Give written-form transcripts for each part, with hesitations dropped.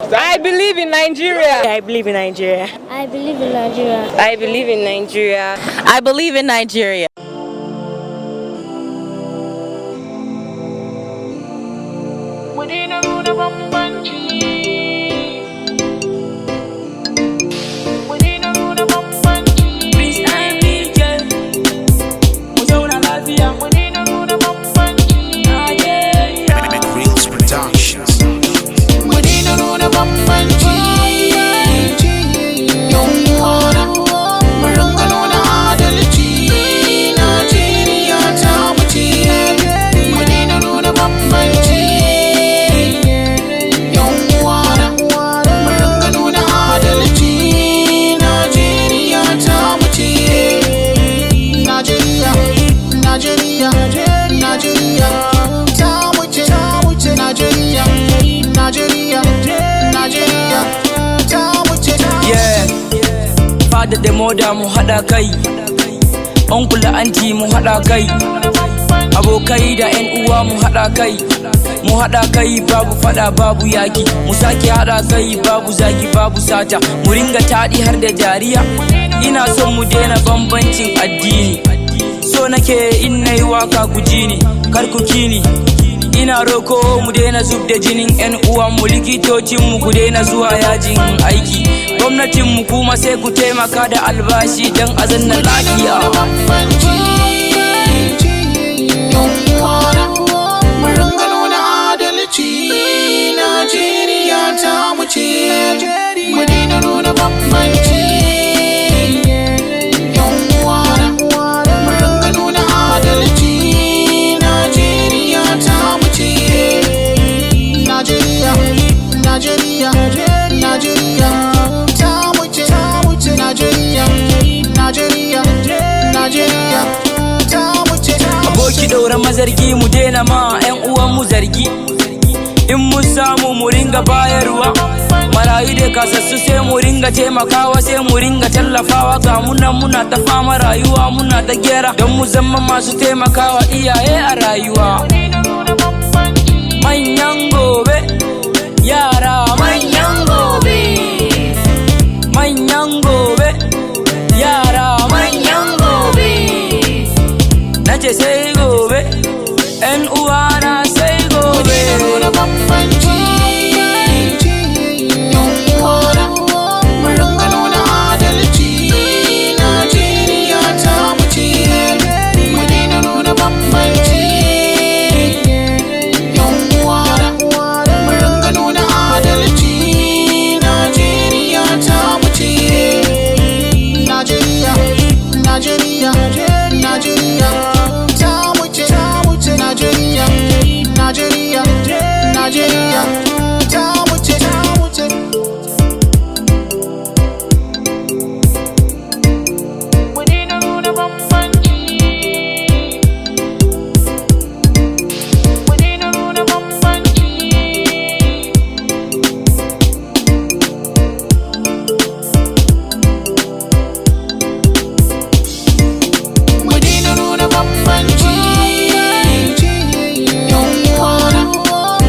I believe in Nigeria. I believe in Nigeria. I believe in Nigeria. I believe in Nigeria. I believe in Nigeria. Fada da moda mu haɗa kai, uncle da auntie mu haɗa kai, abokai da 'yan uwa mu haɗa kai. Mu haɗa kai babu fada babu yaki, mu sake haɗa kai babu zagi babu sata, mu ringa taɗi har da jariya. Ina son mu daina bambancin addini, so nake in nayi waka ku ji ni kar ku kini. Ina roko mu daina zub da jinin 'yan uwan mu, likitocin mu ku daina zuwa yajin aiki, gwamnatin mu kuma sai ku taimaka da albashi dan a zanna lafiya. Najeriya ta mu ce, mu daina nuna bambanci. Najeriya, Najeriya, ta wuce, Najeriya, Najeriya, Najeriya, ta wuce. Aboki daura mazargi mu daina ma 'yan uwan mu zargi, in mun samu mu ringa bayarwa, marayu da kasassu sai mu ringa taimakawa, sai mu ringa tallafawa. Ga muna ta fama rayuwa muna ta gera don mu zama masu taimakawa iyaye a rayuwa. Manyan gobe yara, manyan gobe, manyan gobe yara, manyan gobe. Nace sai gobe, 'yan uwana sai gobe. Najeriya, Najeriya, ta wuce, Najeriya, Najeriya, Najeriya, ta wuce, Mu daina nuna bambanci. Mu daina nuna bambanci. Bambanci, yawwa,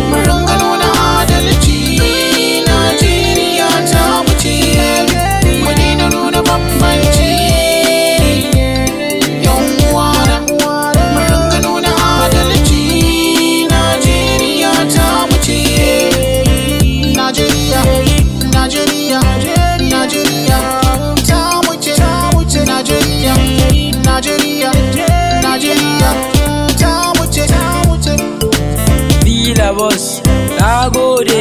mu ringa nuna adalci. Najeriya ta mu ce, mu daina nuna bambanci. Yawwa, mu ringa nuna adalci. Najeriya ta mu ce. Najeriya, Najeriya, Najeriya, ta mu ce, Najeriya, Najeriya. Najeriya, ta wuce. Bila boss, na gode.